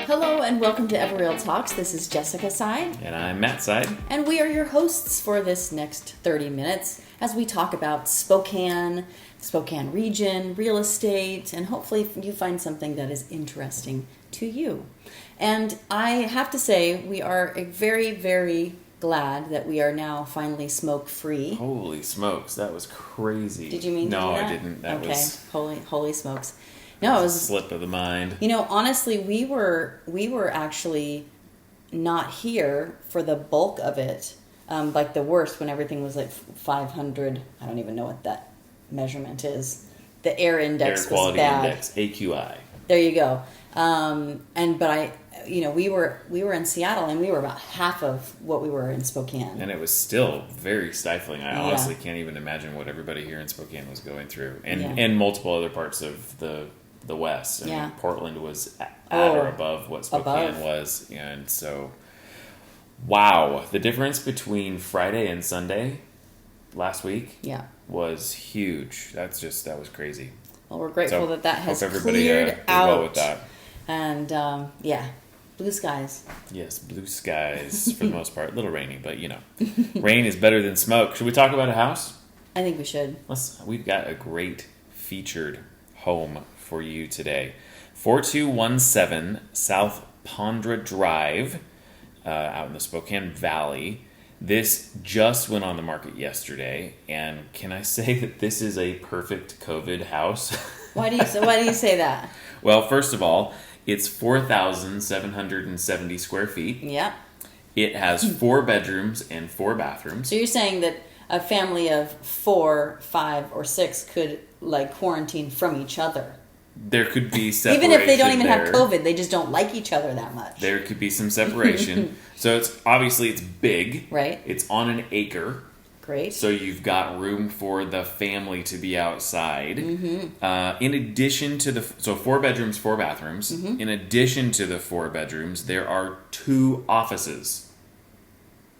Hello and welcome to EvoReal Talks. This is Jessica Side. And I'm Matt Side. And we are your hosts for this next 30 minutes as we talk about Spokane region, real estate, and hopefully you find something that is interesting to you. And I have to say, we are very, very glad that we are now finally smoke-free. Holy smokes, that was crazy. Did you mean to do that? No, I didn't. That was holy smokes. No, it was a slip of the mind. You know, honestly, we were actually not here for the bulk of it. Like the worst, when everything was like 500. I don't even know what that measurement is. The air index Air quality was bad. index, AQI. There you go. We were in Seattle, and we were about half of what we were in Spokane. And it was still very stifling. I honestly can't even imagine what everybody here in Spokane was going through, and multiple other parts of the West. I mean, Portland was at or above what Spokane was, and so wow, the difference between Friday and Sunday last week was huge. That was crazy. Well, we're grateful that has everybody, cleared out. well with that. And blue skies. Yes, blue skies for the most part. A little rainy, but rain is better than smoke. Should we talk about a house? I think we should. We've got a great featured home for you today. 4217 South Pondra Drive, out in the Spokane Valley. This just went on the market yesterday, and can I say that this is a perfect COVID house? Why do you say that? Well, first of all, it's 4,770 square feet. Yeah. It has 4 bedrooms and 4 bathrooms. So you're saying that a family of 4, 5, or 6 could quarantine from each other? There could be separation. Even if they don't even have COVID, they just don't like each other that much. There could be some separation. So it's big. Right. It's on an acre. Great. So you've got room for the family to be outside. Mm-hmm. In addition to 4 bedrooms, 4 bathrooms. Mm-hmm. In addition to the 4 bedrooms, there are 2 offices.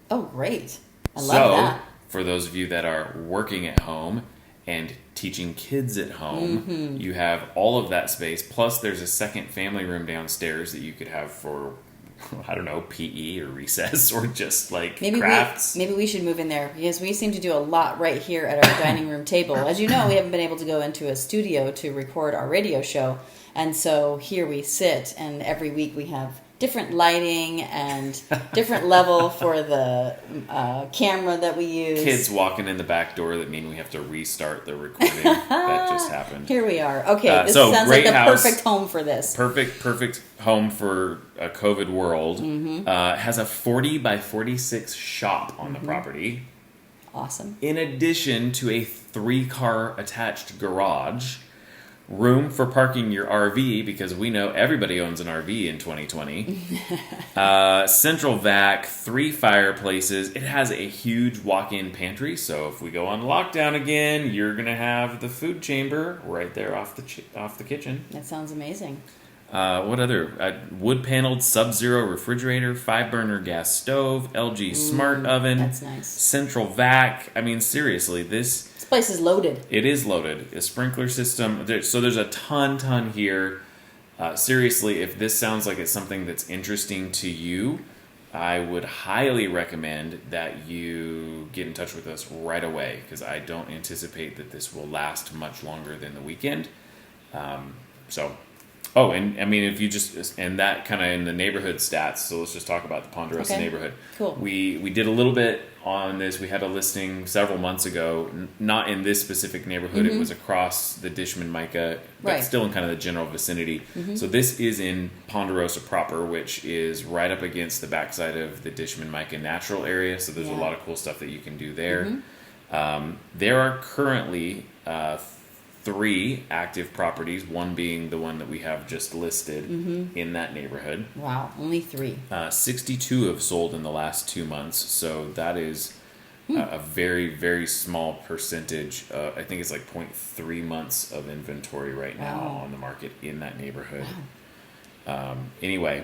Oh, great. I love that. For those of you that are working at home and teaching kids at home, you have all of that space. Plus, there's a second family room downstairs that you could have for, I don't know, PE or recess or just crafts. Maybe we should move in there, because we seem to do a lot right here at our dining room table. As you know, we haven't been able to go into a studio to record our radio show. And so here we sit, and every week we have different lighting and different level for the camera that we use. Kids walking in the back door that mean we have to restart the recording. That just happened. Here we are. Okay, this sounds like the perfect home for this. Perfect home for a COVID world. Mm-hmm. Has a 40 by 46 shop on the property. Awesome. In addition to a 3-car attached garage. Room for parking your RV, because we know everybody owns an RV in 2020. Central vac, 3 fireplaces. It has a huge walk-in pantry, so if we go on lockdown again, you're going to have the food chamber right there off the kitchen. That sounds amazing. What other? Wood-paneled Sub-Zero refrigerator, 5-burner gas stove, LG smart oven. That's nice. Central vac. I mean, seriously, This place is loaded. It is loaded. A sprinkler system. So there's a ton here. Seriously, if this sounds like it's something that's interesting to you, I would highly recommend that you get in touch with us right away, because I don't anticipate that this will last much longer than the weekend. And I mean, if you and that kind of in the neighborhood stats, so let's just talk about the Ponderosa neighborhood. Cool. We did a little bit on this. We had a listing several months ago, not in this specific neighborhood. Mm-hmm. It was across the Dishman Mica, but still in kind of the general vicinity. Mm-hmm. So this is in Ponderosa proper, which is right up against the backside of the Dishman Mica natural area. So there's a lot of cool stuff that you can do there. Mm-hmm. There are currently 3 active properties, one being the one that we have just listed in that neighborhood. Wow, only 3. 62 have sold in the last 2 months, so that is a very, very small percentage. I think it's 0.3 months of inventory right now on the market in that neighborhood. Wow. Anyway,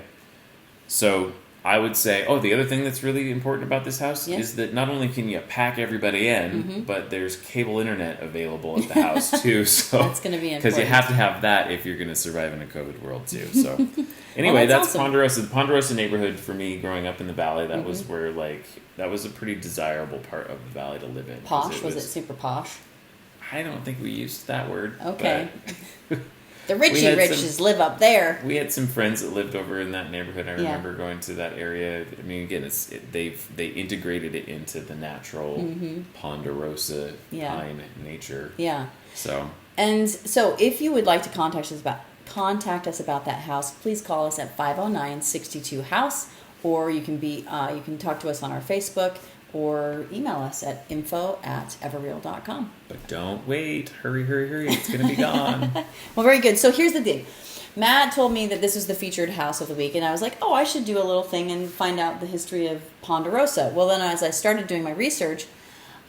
so I would say, the other thing that's really important about this house is that not only can you pack everybody in, but there's cable internet available at the house too. So that's going to be important. Because you have to have that if you're going to survive in a COVID world too. So anyway, that's awesome. Ponderosa. The Ponderosa neighborhood for me growing up in the valley, that was where that was a pretty desirable part of the valley to live in. Posh? Was it super posh? I don't think we used that word. Okay. The Richie-riches live up there. We had some friends that lived over in that neighborhood. I remember going to that area. I mean, again, they integrated it into the natural Ponderosa pine nature. Yeah. So if you would like to contact us about that house, please call us at 509-62-HOUSE, or you can talk to us on our Facebook, or email us at info@everreal.com. But don't wait. Hurry. It's going to be gone. Well, very good. So here's the thing. Matt told me that this was the featured house of the week, and I was like, I should do a little thing and find out the history of Ponderosa. Well, then as I started doing my research,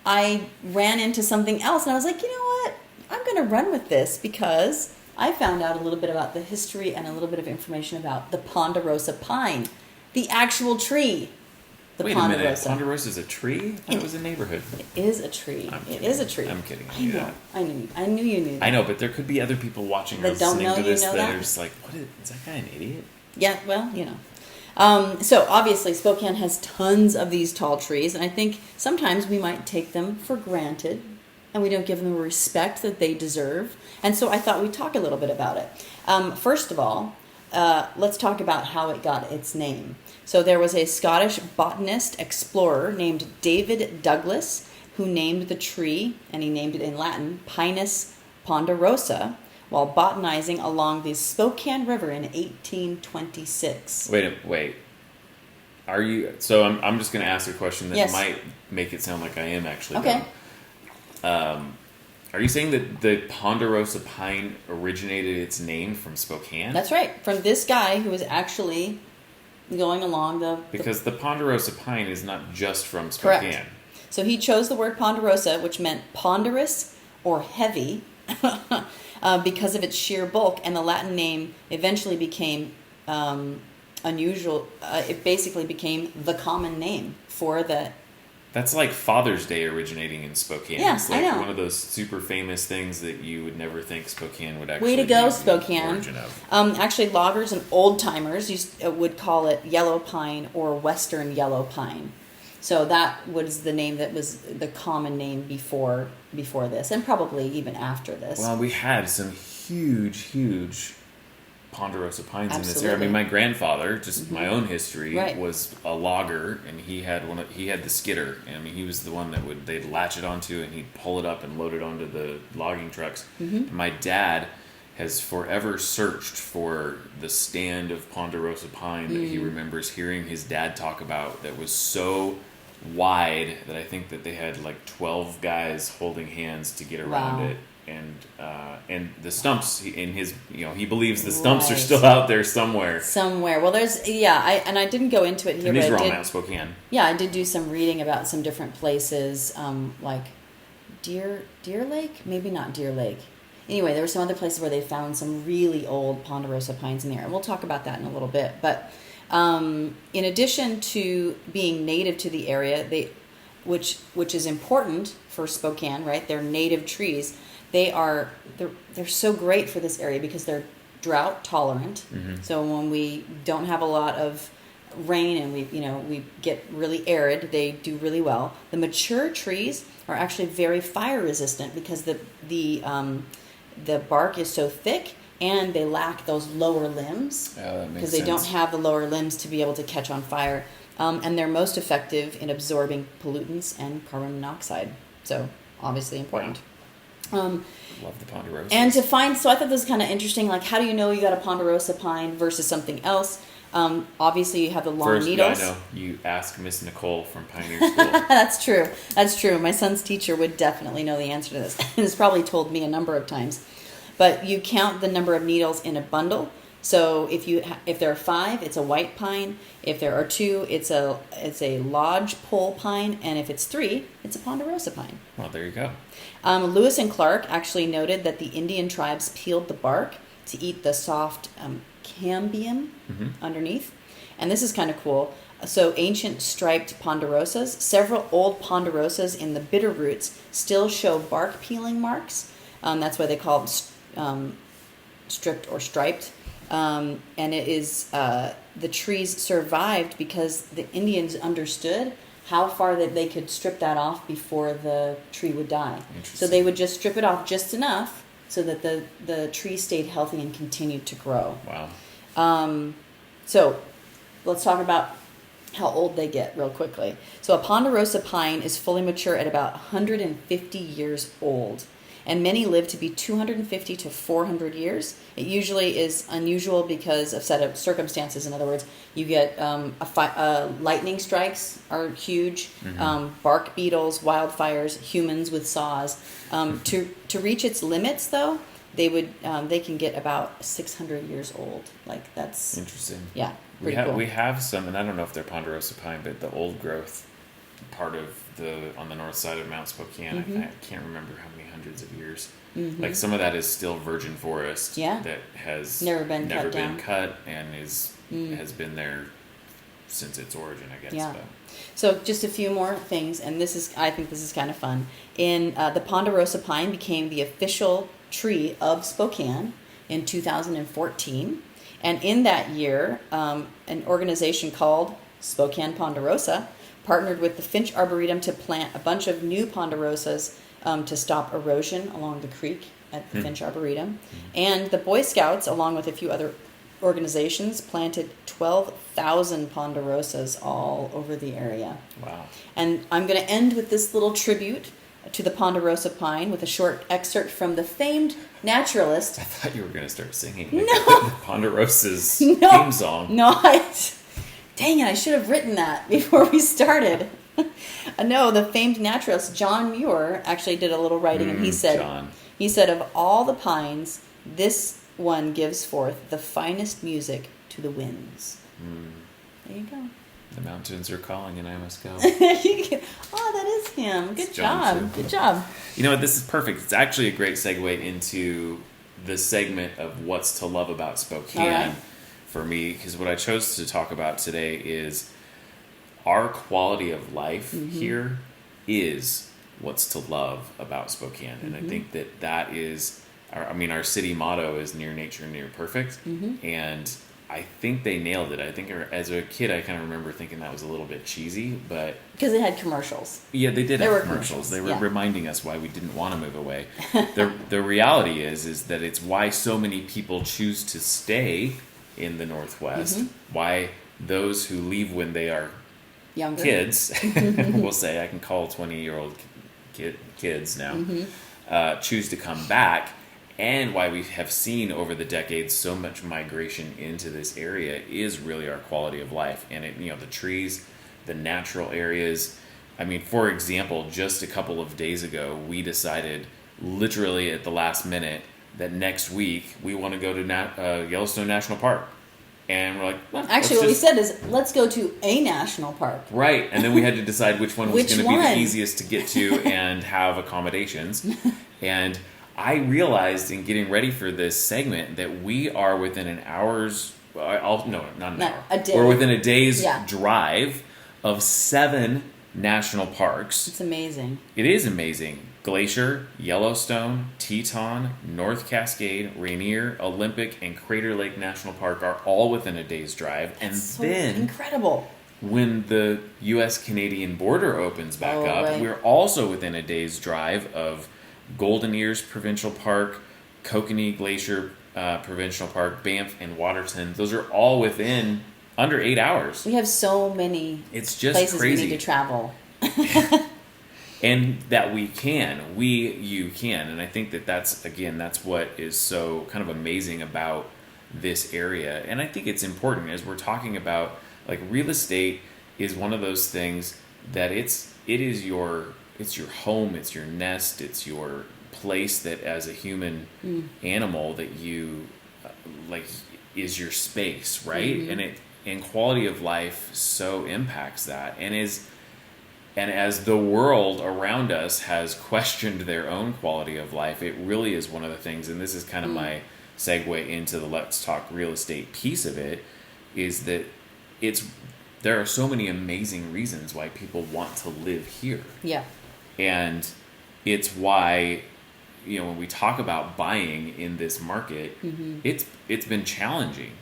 I ran into something else, and I was like, you know what? I'm going to run with this because I found out a little bit about the history and a little bit of information about the Ponderosa pine, the actual tree. Wait a minute, Ponderosa is a tree? I thought it was a neighborhood. It is a tree. It is a tree. I'm kidding. I know. I knew you knew that. I know, but there could be other people watching or listening to this that are just like, is that guy an idiot? Yeah, well, So obviously Spokane has tons of these tall trees, and I think sometimes we might take them for granted, and we don't give them the respect that they deserve. And so I thought we'd talk a little bit about it. First of all, let's talk about how it got its name. So there was a Scottish botanist explorer named David Douglas who named the tree, and he named it in Latin, Pinus ponderosa, while botanizing along the Spokane River in 1826. Wait. Are you? So I'm just going to ask a question that might make it sound like I am actually. Okay. Are you saying that the Ponderosa pine originated its name from Spokane? That's right. From this guy who was actually going along because the Ponderosa pine is not just from Spokane. Correct. So he chose the word Ponderosa, which meant ponderous or heavy, because of its sheer bulk, and the Latin name eventually became unusual. It basically became the common name for the... That's like Father's Day originating in Spokane. Yeah, it's like I know. One of those super famous things that you would never think Spokane would actually be. Way to go, be Spokane. The origin of. Actually, loggers and old-timers would call it yellow pine or western yellow pine. So that was the name that was the common name before this, and probably even after this. Well, we had some huge Ponderosa pines Absolutely. in this area. I mean, my grandfather, just my own history, Right. was a logger, and he had the skidder. I mean, he was the one that they'd latch it onto, and he'd pull it up and load it onto the logging trucks. Mm-hmm. My dad has forever searched for the stand of Ponderosa pine that he remembers hearing his dad talk about, that was so wide that I think that they had like 12 guys holding hands to get around it. And the stumps he believes the stumps are still out there somewhere. Well, there's I didn't go into it here. And these are all Mount Spokane. Yeah, I did do some reading about some different places, like Deer Lake, maybe not Deer Lake. Anyway, there were some other places where they found some really old Ponderosa pines in there, and we'll talk about that in a little bit. But in addition to being native to the area, which is important for Spokane, right? They're native trees. They're so great for this area because they're drought tolerant. Mm-hmm. So when we don't have a lot of rain and we get really arid, they do really well. The mature trees are actually very fire resistant because the bark is so thick, and they lack those lower limbs because they don't have the lower limbs to be able to catch on fire. And they're most effective in absorbing pollutants and carbon monoxide. So obviously important. Love the Ponderosa. And so I thought this was kind of interesting. Like, how do you know you got a Ponderosa pine versus something else? Obviously, you have the long needles. I know. You ask Miss Nicole from Pioneer School. That's true. My son's teacher would definitely know the answer to this. And has probably told me a number of times. But you count the number of needles in a bundle. So if there are 5, it's a white pine. If there are 2, it's a lodge pole pine, and if it's 3, it's a Ponderosa pine. Well, there you go. Lewis and Clark actually noted that the Indian tribes peeled the bark to eat the soft cambium underneath. And this is kind of cool. So ancient striped ponderosas, several old ponderosas in the bitter roots still show bark peeling marks. That's why they call them stripped or striped. And it is the trees survived because the Indians understood how far that they could strip that off before the tree would die. So they would just strip it off just enough so that the tree stayed healthy and continued to grow. Wow. So let's talk about how old they get real quickly. So a ponderosa pine is fully mature at about 150 years old. And many live to be 250 to 400 years. It usually is unusual because of set of circumstances. In other words, you get lightning strikes are huge, bark beetles, wildfires, humans with saws. To reach its limits, though, they can get about 600 years old. Like that's interesting. Yeah, we have some, and I don't know if they're ponderosa pine, but the old growth part of on the north side of Mount Spokane. I can't remember how many hundreds of years. Like some of that is still virgin forest that has never been cut and has been there since its origin, I guess. Yeah. So just a few more things, and I think this is kind of fun. The ponderosa pine became the official tree of Spokane in 2014, and in that year, an organization called Spokane Ponderosa partnered with the Finch Arboretum to plant a bunch of new ponderosas to stop erosion along the creek at the Finch Arboretum. And the Boy Scouts, along with a few other organizations, planted 12,000 ponderosas all over the area. Wow. And I'm going to end with this little tribute to the ponderosa pine with a short excerpt from the famed naturalist. I thought you were going to start singing No. Ponderosa's theme song. No, dang it, I should have written that before we started. No, the famed naturalist John Muir actually did a little writing, and he said, of all the pines, this one gives forth the finest music to the winds. There you go. The mountains are calling and I must go. Oh, that is him. Good job. Good job. You know what? This is perfect. It's actually a great segue into the segment of what's to love about Spokane for me, because what I chose to talk about today is our quality of life here is what's to love about Spokane. And I think that is, our city motto is near nature, near perfect. And I think they nailed it. I think as a kid, I kind of remember thinking that was a little bit cheesy, but... Because it had commercials. Yeah, they did have commercials. They were reminding us why we didn't want to move away. The reality is that it's why so many people choose to stay in the Northwest, why those who leave when they are younger kids, we'll say, I can call 20-year-old kids now, choose to come back. And why we have seen over the decades so much migration into this area is really our quality of life. And the trees, the natural areas. I mean, for example, just a couple of days ago, we decided literally at the last minute that next week we want to go to Yellowstone National Park. And we're like, well, actually, what we said is, let's go to a national park. Right. And then we had to decide which one was going to be the easiest to get to and have accommodations. And I realized in getting ready for this segment that we are within an hour's... not an hour. A day. We're within a day's drive of 7 national parks. It's amazing. It is amazing. Glacier, Yellowstone, Teton, North Cascade, Rainier, Olympic, and Crater Lake National Park are all within a day's drive. That's and so then incredible. When the U.S.-Canadian border opens back up, we're also within a day's drive of Golden Ears Provincial Park, Kokanee Glacier Provincial Park, Banff, and Waterton. Those are all within under 8 hours. We have so many places crazy. we need to travel. And that you can. And I think that's what is so kind of amazing about this area. And I think it's important as we're talking about, like, real estate is one of those things that it is your home, it's your nest, it's your place that as a human animal that you is your space, right? And quality of life so impacts that. And as the world around us has questioned their own quality of life, it really is one of the things, and this is kind of my segue into the Let's Talk Real Estate piece of it, is that there are so many amazing reasons why people want to live here. Yeah. And it's why, when we talk about buying in this market, it's been challenging.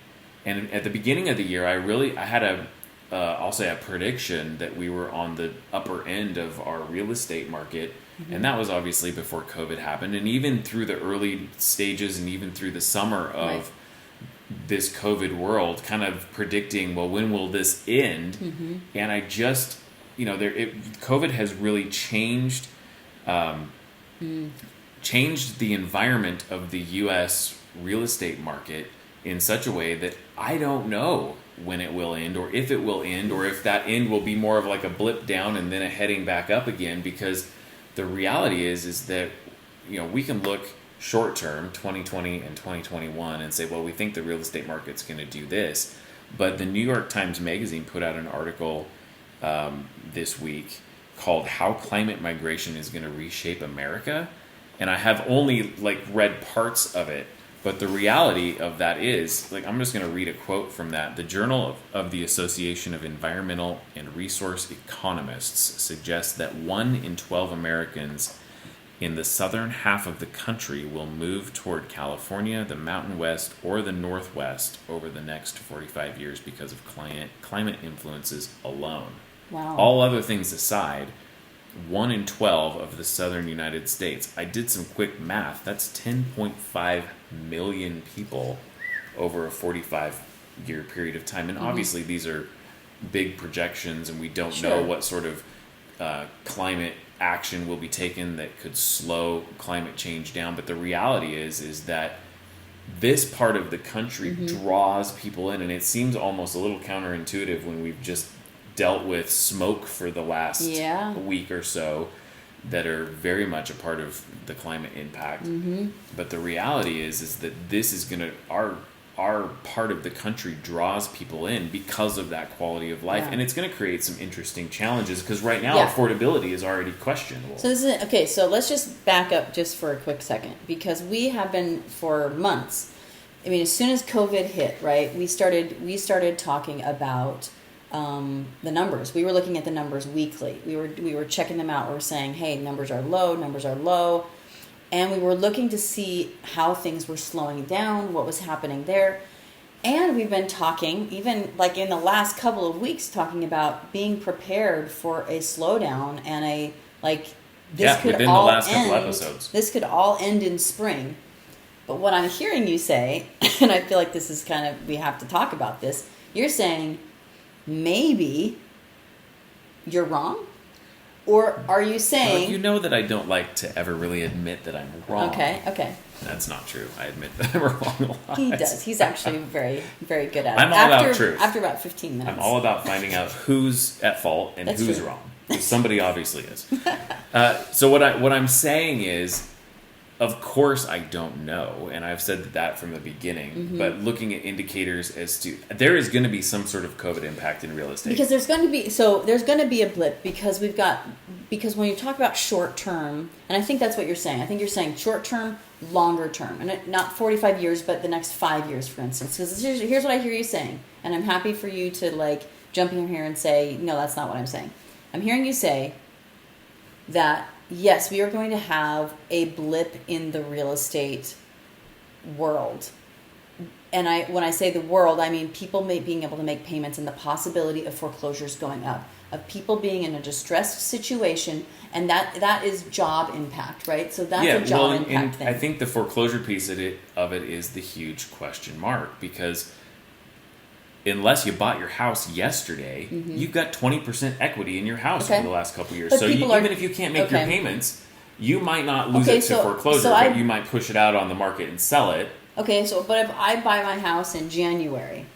And at the beginning of the year, I had I'll say a prediction that we were on the upper end of our real estate market. And that was obviously before COVID happened. And even through the early stages and even through the summer of this COVID world, kind of predicting, well, when will this end? And I just, COVID has really changed the environment of the U.S. real estate market in such a way that I don't know when it will end, or if it will end, or if that end will be more of like a blip down and then a heading back up again. Because the reality is that, we can look short term, 2020 and 2021, and say, well, we think the real estate market's going to do this. But the New York Times Magazine put out an article this week called "How Climate Migration is Going to Reshape America," and I have only read parts of it. But the reality of that is, I'm just going to read a quote from that. The Journal of the Association of Environmental and Resource Economists suggests that 1 in 12 Americans in the southern half of the country will move toward California, the Mountain West, or the Northwest over the next 45 years because of climate influences alone. Wow. All other things aside, 1 in 12 of the southern United States. I did some quick math. That's 10.5 million people over a 45-year period of time. And obviously these are big projections, and we don't know what sort of climate action will be taken that could slow climate change down. But the reality is that this part of the country draws people in, and it seems almost a little counterintuitive when we've just dealt with smoke for the last week or so that are very much a part of the climate impact. But the reality is that this is going to, our part of the country draws people in because of that quality of life. And it's going to create some interesting challenges because right now affordability is already questionable. So this is, okay, so let's just back up just for a quick second, because we have been for months, as soon as COVID hit, right, we started talking about the numbers. We were looking at the numbers weekly. We were checking them out. We were saying, hey, numbers are low. And we were looking to see how things were slowing down, what was happening there. And we've been talking, even in the last couple of weeks, talking about being prepared for a slowdown and this could within all the last end, couple episodes. This could all end in spring. But what I'm hearing you say, and I feel like this is we have to talk about this, you're saying, maybe you're wrong? Or are you saying... Well, that I don't like to ever really admit that I'm wrong. Okay. That's not true. I admit that I'm wrong a lot. He does. He's actually very, very good at it. I'm all about truth. After about 15 minutes. I'm all about finding out who's at fault and who's wrong. Somebody obviously is. So what I'm saying is, of course I don't know, and I've said that from the beginning, but looking at indicators as to, there is going to be some sort of COVID impact in real estate. Because there's going to be a blip, because when you talk about short term, and I think that's what you're saying. I think you're saying short term, longer term, and not 45 years, but the next 5 years, for instance. Because here's what I hear you saying, and I'm happy for you to jump in here and say, no, that's not what I'm saying. I'm hearing you say that yes, we are going to have a blip in the real estate world. And when I say the world, I mean people being able to make payments and the possibility of foreclosures going up, of people being in a distressed situation, and that is job impact, right? So that's a job impact thing. I think the foreclosure piece of it is the huge question mark, because unless you bought your house yesterday, you've got 20% equity in your house over the last couple of years. But so even if you can't make your payments, you might not lose it to foreclosure, but you might push it out on the market and sell it. Okay, but if I buy my house in January,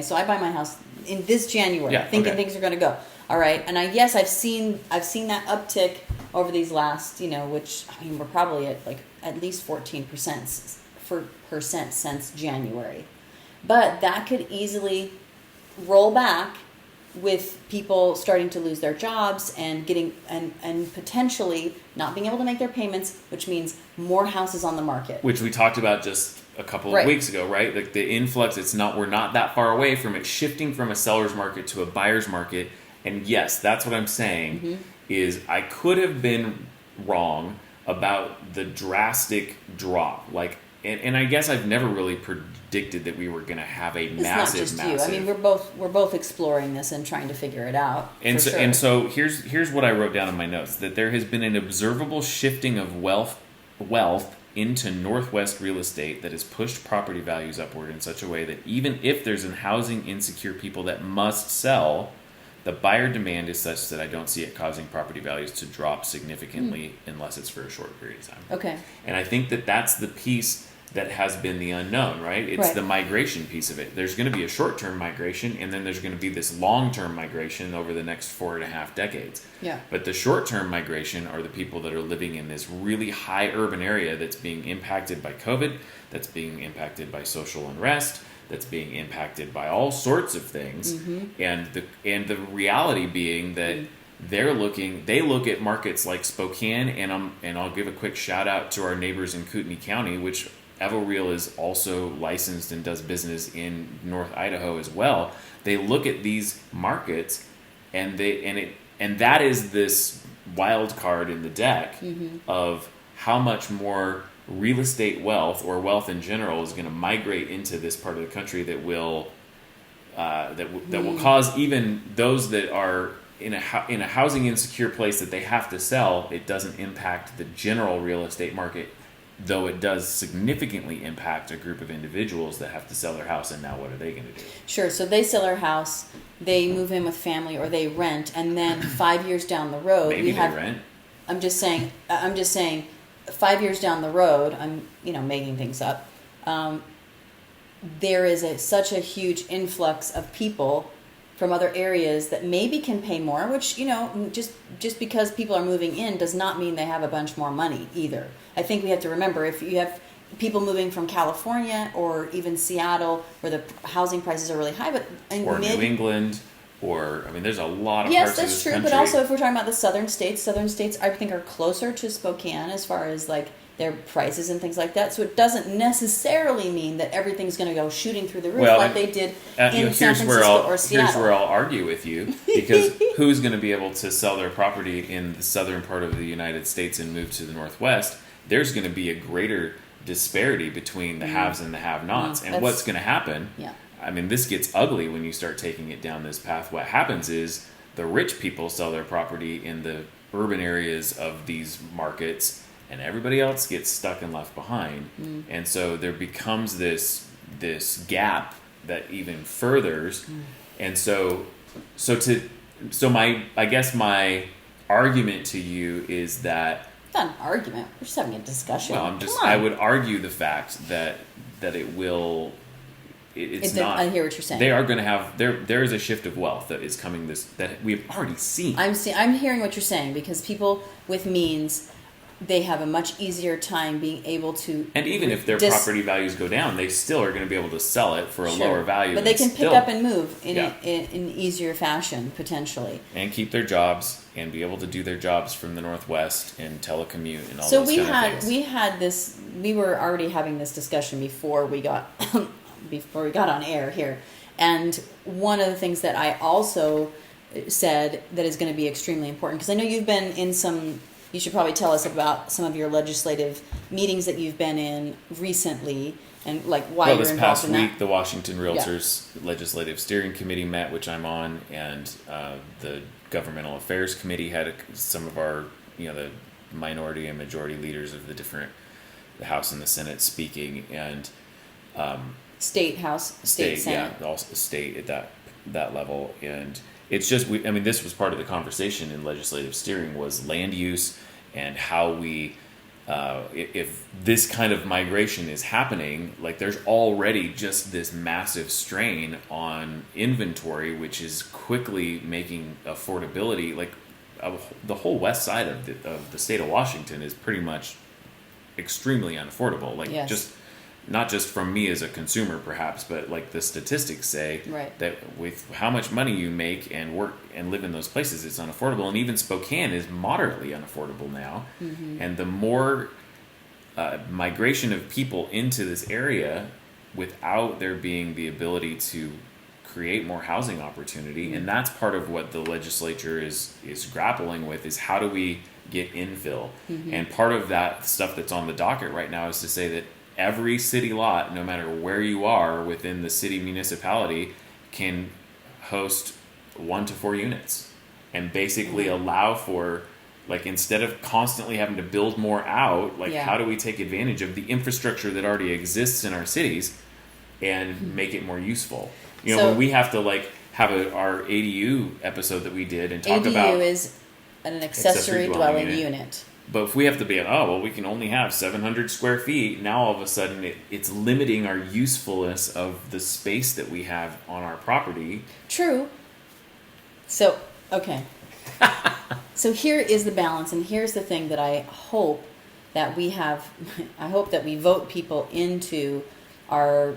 so I buy my house in this January, thinking things are going to go. All right, and I've seen that uptick over these last, which we're probably at least 14% since January. But that could easily roll back with people starting to lose their jobs and getting and potentially not being able to make their payments, which means more houses on the market. Which we talked about just a couple of weeks ago, right? Like the influx, we're not that far away from it shifting from a seller's market to a buyer's market. And yes, that's what I'm saying is I could have been wrong about the drastic drop. Like, and I guess I've never really predicted that we were going to have a massive. It's not just you. I mean, we're both exploring this and trying to figure it out. And so here's what I wrote down in my notes: that there has been an observable shifting of wealth into Northwest real estate that has pushed property values upward in such a way that even if there's an housing insecure people that must sell, the buyer demand is such that I don't see it causing property values to drop significantly unless it's for a short period of time. Okay. And I think that that's the piece that has been the unknown, right? It's the migration piece of it. There's going to be a short-term migration, and then there's going to be this long-term migration over the next 4.5 decades. Yeah. But the short-term migration are the people that are living in this really high urban area that's being impacted by COVID, that's being impacted by social unrest, that's being impacted by all sorts of things, and the reality being that they look at markets like Spokane, and I'll give a quick shout out to our neighbors in Kootenai County, which EvoReal is also licensed and does business in North Idaho as well. They look at these markets, and that is this wild card in the deck of how much more real estate wealth or wealth in general is going to migrate into this part of the country that will cause even those that are in a housing insecure place that they have to sell. It doesn't impact the general real estate market, though it does significantly impact a group of individuals that have to sell their house, and now what are they going to do? Sure. So they sell their house, they move in with family, or they rent, and then 5 years down the road, maybe they rent. I'm just saying. 5 years down the road, I'm making things up. There is such a huge influx of people from other areas that maybe can pay more, which just because people are moving in does not mean they have a bunch more money either. I think we have to remember, if you have people moving from California or even Seattle where the housing prices are really high, but New England. Or, I mean, there's a lot of yes, parts of this that's true. country. But also, if we're talking about the southern states I think are closer to Spokane as far as like their prices and things like that. So it doesn't necessarily mean that everything's going to go shooting through the roof like they did in San Francisco or Seattle. Here's where I'll argue with you, because who's going to be able to sell their property in the southern part of the United States and move to the Northwest? There's going to be a greater disparity between the haves and the have-nots. And what's going to happen? Yeah. I mean, this gets ugly when you start taking it down this path. What happens is the rich people sell their property in the urban areas of these markets, and everybody else gets stuck and left behind. And so there becomes this gap that even furthers. And I guess my argument to you is that it's not an argument. We're just having a discussion. Well, I would argue the fact that it will. It's not. I hear what you're saying. They are going to have there is a shift of wealth that is coming that we've already seen. I'm hearing what you're saying, because people with means, they have a much easier time being able to. And even if their property values go down, they still are going to be able to sell it for a lower value. But they can pick up and move in an easier fashion potentially, and keep their jobs and be able to do their jobs from the Northwest and telecommute and all those kind of things. We were already having this discussion before we got on air here. And one of the things that I also said that is going to be extremely important, because I know you've been in you should probably tell us about some of your legislative meetings that you've been in recently, and like why you're involved in that. Well, this past week, the Washington Realtors Legislative Steering Committee met, which I'm on, and the Governmental Affairs Committee had some of our, the minority and majority leaders of the House and the Senate speaking, and State House, State Senate. Yeah, also state at that level. And it's just, this was part of the conversation in legislative steering, was land use and how we, if this kind of migration is happening, like there's already just this massive strain on inventory, which is quickly making affordability, like the whole west side of the state of Washington is pretty much extremely unaffordable. Like just not just from me as a consumer perhaps, but like the statistics say that with how much money you make and work and live in those places, it's unaffordable. And even Spokane is moderately unaffordable now. And the more migration of people into this area without there being the ability to create more housing opportunity. And that's part of what the legislature is grappling with, is how do we get infill? And part of that stuff that's on the docket right now is to say that every city lot, no matter where you are within the city municipality, can host 1 to 4 units, and basically allow for, like, instead of constantly having to build more out, like, how do we take advantage of the infrastructure that already exists in our cities and make it more useful? You know, when we have to, like, have our ADU episode that we did and talk about... ADU is an accessory dwelling unit. But if we have to be we can only have 700 square feet, now all of a sudden it's limiting our usefulness of the space that we have on our property. True. So, okay. So here is the balance, and here's the thing that I hope that we have. I hope that we vote people into our,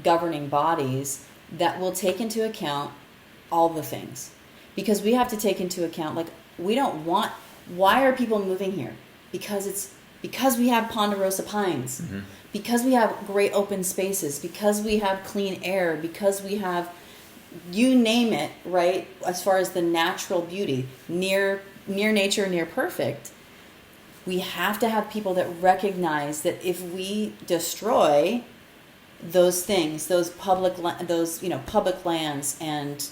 governing bodies that will take into account all the things. Because we have to take into account, like, why are people moving here? Because we have Ponderosa pines, because we have great open spaces, because we have clean air, because we have, you name it, right? As far as the natural beauty, near nature, near perfect, we have to have people that recognize that if we destroy those things, those public lands, and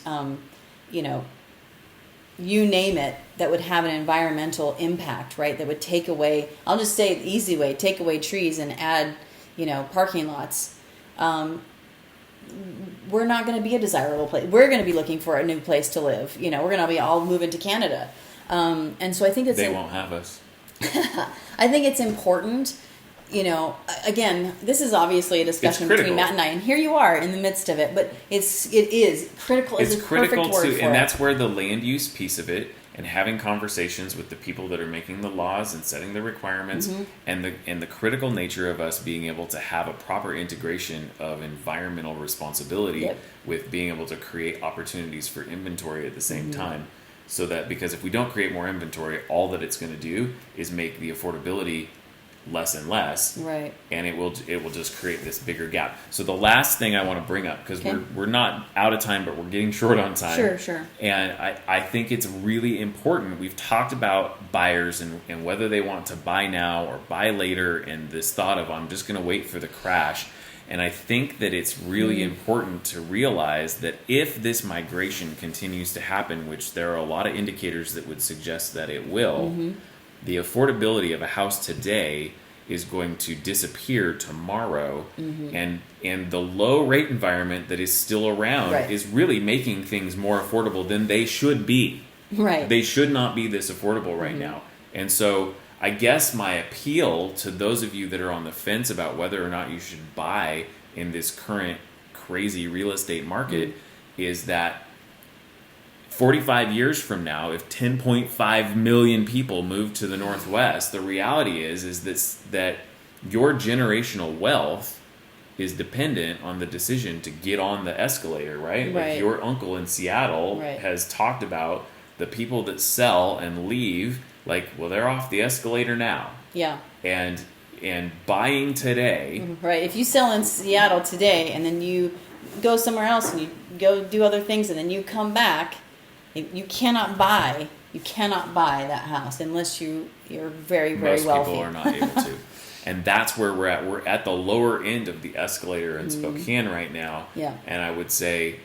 you name it, that would have an environmental impact, right? That would take away, I'll just say the easy way, take away trees and add, parking lots. We're not going to be a desirable place. We're going to be looking for a new place to live. We're going to be all moving to Canada. And so I think they won't have us. I think it's important. Again, this is obviously a discussion between Matt and I, and here you are in the midst of it. But it is critical. It's a critical perfect word for and it. that's where the land use piece of it, and having conversations with the people that are making the laws and setting the requirements, and the critical nature of us being able to have a proper integration of environmental responsibility with being able to create opportunities for inventory at the same time. So that, because if we don't create more inventory, all that it's going to do is make the affordability less and less, right? And it will just create this bigger gap. So the last thing I want to bring up, because we're not out of time, but we're getting short on time. Sure. And I think it's really important. We've talked about buyers and whether they want to buy now or buy later, and this thought of, I'm just going to wait for the crash. And I think that it's really important to realize that if this migration continues to happen, which there are a lot of indicators that would suggest that it will, the affordability of a house today is going to disappear tomorrow, and the low rate environment that is still around is really making things more affordable than they should be. Right. They should not be this affordable right now. And so I guess my appeal to those of you that are on the fence about whether or not you should buy in this current crazy real estate market is that 45 years from now, if 10.5 million people move to the Northwest, the reality is that your generational wealth is dependent on the decision to get on the escalator, right? Like your uncle in Seattle has talked about the people that sell and leave, like, well, they're off the escalator now. Yeah. And buying today. Right. If you sell in Seattle today and then you go somewhere else and you go do other things and then you come back, you cannot buy that house unless you're very, very Most wealthy. Most people are not able to. And that's where we're at. We're at the lower end of the escalator in Spokane right now. Yeah. And I would say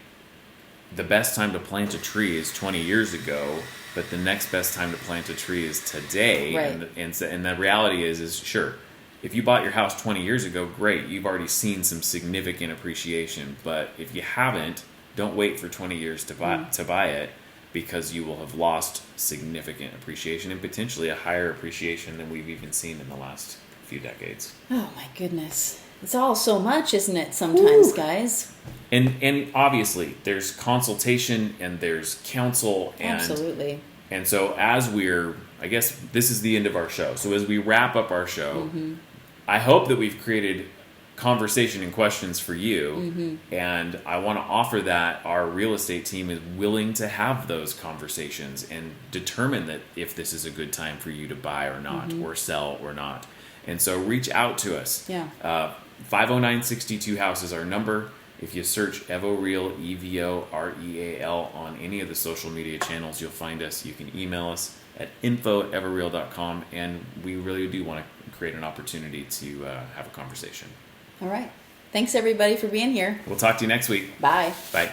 the best time to plant a tree is 20 years ago, but the next best time to plant a tree is today. Right. And the reality is sure, if you bought your house 20 years ago, great. You've already seen some significant appreciation. But if you haven't, don't wait for 20 years to buy it, because you will have lost significant appreciation and potentially a higher appreciation than we've even seen in the last few decades. Oh my goodness. It's all so much, isn't it, sometimes, guys? And obviously there's consultation and there's counsel, and absolutely. And so I guess this is the end of our show. So as we wrap up our show, I hope that we've created conversation and questions for you, and I want to offer that our real estate team is willing to have those conversations and determine that if this is a good time for you to buy or not, or sell or not. And so reach out to us. Yeah. 509-62 House is our number. If you search EvoReal, EvoReal on any of the social media channels, you'll find us. You can email us at info@evoreal.com, and we really do want to create an opportunity to have a conversation. All right. Thanks, everybody, for being here. We'll talk to you next week. Bye. Bye.